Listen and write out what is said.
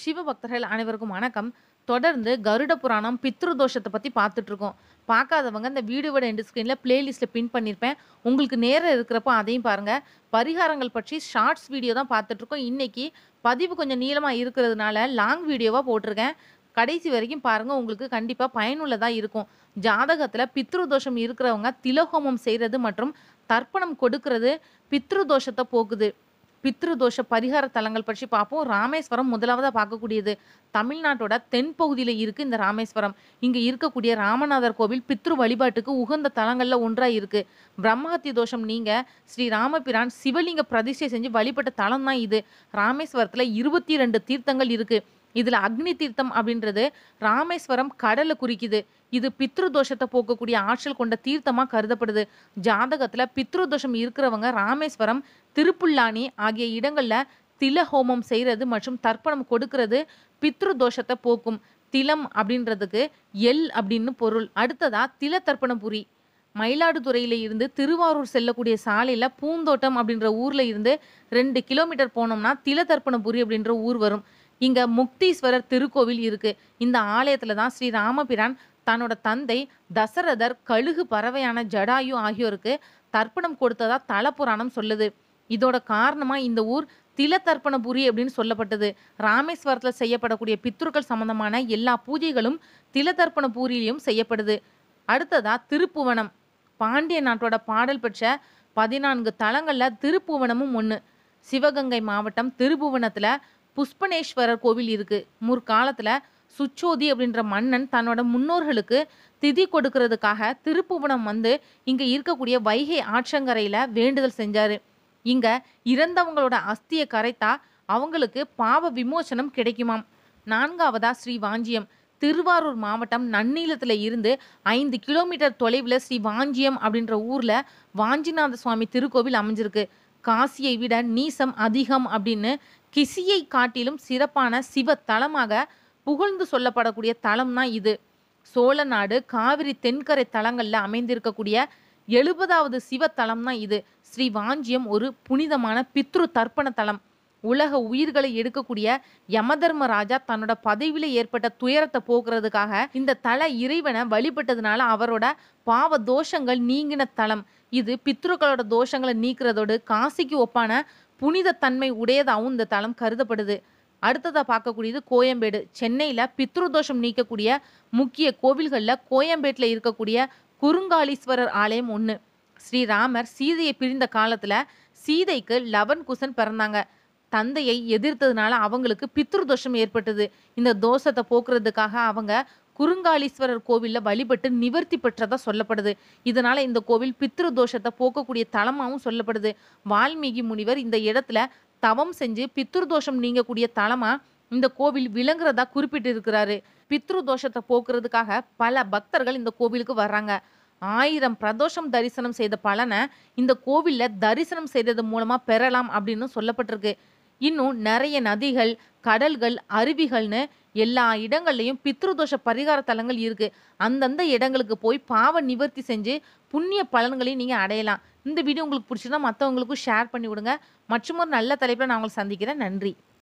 சிவபக்தர்கள் அனைவருக்கும் வணக்கம். தொடர்ந்து கருட புராணம் பித்ரு தோஷத்த பத்தி பார்த்துட்டு இருக்கோம். பார்க்காதவங்க இந்த வீடியோவோட எண்ட் ஸ்க்ரீன்ல பிளேலிஸ்ட்ல பின் பண்ணியிருப்பேன். உங்களுக்கு நேரம் இருக்கிறப்போ அதையும் பாருங்க. பரிகாரங்கள் பற்றி ஷார்ட்ஸ் வீடியோ தான் பார்த்துட்டு இருக்கோம். இன்னைக்கு பதிவு கொஞ்சம் நீளமா இருக்கிறதுனால லாங் வீடியோவா போட்டிருக்கேன். கடைசி வரைக்கும் பாருங்க. உங்களுக்கு கண்டிப்பா பயனுள்ளதா இருக்கும். ஜாதகத்துல பித்ரு தோஷம் இருக்கிறவங்க திலஹோமம் செய்றது மற்றும் தர்ப்பணம் கொடுக்கிறது பித்ரு தோஷத்த போக்குது. பித்ரு தோஷ பரிகார தலங்கள் பற்றி பார்ப்போம். ராமேஸ்வரம் முதலாவதா பார்க்கக்கூடியது. தமிழ்நாட்டோட தென்பகுதியில இருக்கு இந்த ராமேஸ்வரம். இங்க இருக்கக்கூடிய ராமநாதர் கோவில் பித்ரு வழிபாட்டுக்கு உகந்த தலங்கள்ல ஒன்றா இருக்கு. பிரம்மஹத்தி தோஷம் நீங்க ஸ்ரீ ராமபிரான் சிவலிங்க பிரதிஷ்டை செஞ்சு வழிபட்ட தலம் தான் இது. ராமேஸ்வரத்துல 22 தீர்த்தங்கள் இருக்கு. இதுல அக்னி தீர்த்தம் அப்படின்றது ராமேஸ்வரம் கடலை குறிக்குது. இது பித்ரு தோஷத்தை போக்கக்கூடிய ஆற்றல் கொண்ட தீர்த்தமா கருதப்படுது. ஜாதகத்துல பித்ரு தோஷம் இருக்கிறவங்க ராமேஸ்வரம், திருப்புல்லானி ஆகிய இடங்கள்ல தில ஹோமம் செய்யறது மற்றும் தர்ப்பணம் கொடுக்கிறது பித்ரு தோஷத்தை போக்கும். திலம் அப்படின்றதுக்கு எல் அப்படின்னு பொருள். அடுத்ததா தில தர்ப்பணபுரி. மயிலாடுதுறையில இருந்து திருவாரூர் செல்லக்கூடிய சாலையில பூந்தோட்டம் அப்படின்ற ஊர்ல இருந்து 2 கிலோமீட்டர் போனோம்னா தில தர்ப்பணபுரி அப்படின்ற ஊர் வரும். இங்க முக்தீஸ்வரர் திருக்கோவில் இருக்கு. இந்த ஆலயத்துல தான் ஸ்ரீ ராமபிரான் தன்னோட தந்தை தசரதர் கழுகு பறவையான ஜடாயு ஆகியோருக்கு தர்ப்பணம் கொடுத்ததா தல புராணம் சொல்லுது. இதோட காரணமா இந்த ஊர் தில தர்ப்பணபுரி அப்படின்னு சொல்லப்பட்டது. ராமேஸ்வரத்துல செய்யப்படக்கூடிய பித்ருக்கள் சம்பந்தமான எல்லா பூஜைகளும் தில தர்ப்பணபுரியிலும் செய்யப்படுது. அடுத்ததா திருப்புவனம். பாண்டிய நாட்டோட பாடல் பெற்ற 14 தலங்கள்ல திருப்புவனமும் ஒன்று. சிவகங்கை மாவட்டம் திருப்புவனத்துல புஷ்பனேஸ்வரர் கோவில் இருக்கு. முற்காலத்துல சுச்சோதி அப்படின்ற மன்னன் தன்னோட முன்னோர்களுக்கு திதி கொடுக்கறதுக்காக திருப்புவனம் வந்து இங்க இருக்கக்கூடிய வைகை ஆற்றங்கரையில வேண்டுதல் செஞ்சாரு. இங்க இறந்தவங்களோட அஸ்தியை கரைத்தா அவங்களுக்கு பாவ விமோசனம் கிடைக்குமாம். 4வதா ஸ்ரீ வாஞ்சியம். திருவாரூர் மாவட்டம் நன்னிலத்துல இருந்து 5 கிலோமீட்டர் தொலைவில் ஸ்ரீ வாஞ்சியம் அப்படின்ற ஊர்ல வாஞ்சிநாத சுவாமி திருக்கோவில் அமைஞ்சிருக்கு. காசியை விட நீசம் அதிகம் அப்படின்னு கிசியை காட்டிலும் சிறப்பான சிவ தலமாக புகழ்ந்து சொல்லப்படக்கூடிய தலம் தான் இது. சோழநாடு காவிரி தென்கரை தலங்கள்ல அமைந்திருக்கக்கூடிய 70வது சிவ தலம் தான் இது. ஸ்ரீ வாஞ்சியம் ஒரு புனிதமான பித்ரு தர்ப்பண தலம். உலக உயிர்களை எடுக்கக்கூடிய யமதர்மராஜா தன்னோட பதவியில ஏற்பட்ட துயரத்தை போக்குறதுக்காக இந்த தல இறைவனை வழிபட்டதுனால அவரோட பாவ தோஷங்கள் நீங்கின தலம் இது. பித்ருக்களோட தோஷங்களை நீக்கிறதோடு காசிக்கு ஒப்பான புனித தன்மை உடையதாகவும் இந்த தலம் கருதப்படுது. அடுத்ததா பார்க்கக்கூடியது கோயம்பேடு. சென்னையில பித்ரு தோஷம் நீக்கக்கூடிய முக்கிய கோவில்கள்ல கோயம்பேட்டில் இருக்கக்கூடிய குறுங்காலீஸ்வரர் ஆலயம் ஒன்று. ஸ்ரீராமர் சீதையை பிரிந்த காலத்துல சீதைக்கு லவன் குசன் பிறந்தாங்க. தந்தையை எதிர்த்ததுனால அவங்களுக்கு பித்ரு தோஷம் ஏற்பட்டது. இந்த தோஷத்தை போக்குறதுக்காக அவங்க குறுங்காலீஸ்வரர் கோவில்ல வழிபட்டு நிவர்த்தி பெற்றதா சொல்லப்படுது. இதனால இந்த கோவில் பித்ரு தோஷத்தை போக்கக்கூடிய தலமாகவும் சொல்லப்படுது. வால்மீகி முனிவர் இந்த இடத்துல தவம் செஞ்சு பித்ரு தோஷம் நீங்கக்கூடிய தலமா இந்த கோவில் விளங்குறதா குறிப்பிட்டு இருக்கிறாரு. பித்ரு தோஷத்தை போக்குறதுக்காக பல பக்தர்கள் இந்த கோவிலுக்கு வர்றாங்க. 1000 பிரதோஷம் தரிசனம் செய்த பலனை இந்த கோவில்ல தரிசனம் செய்தது மூலமா பெறலாம் அப்படின்னு சொல்லப்பட்டிருக்கு. இன்னும் நிறைய நதிகள், கடல்கள், அருவிகள்னு எல்லா இடங்கள்லையும் பித்ருதோஷ பரிகார தலங்கள் இருக்கு. அந்தந்த இடங்களுக்கு போய் பாவ நிவர்த்தி செஞ்சு புண்ணிய பலன்களையும் நீங்க அடையலாம். இந்த வீடியோ உங்களுக்கு பிடிச்சிருந்தா மற்றவங்களுக்கும் ஷேர் பண்ணி விடுங்க. மற்றும் ஒரு நல்ல தலைப்பில் நான் உங்களை சந்திக்கிறேன். நன்றி.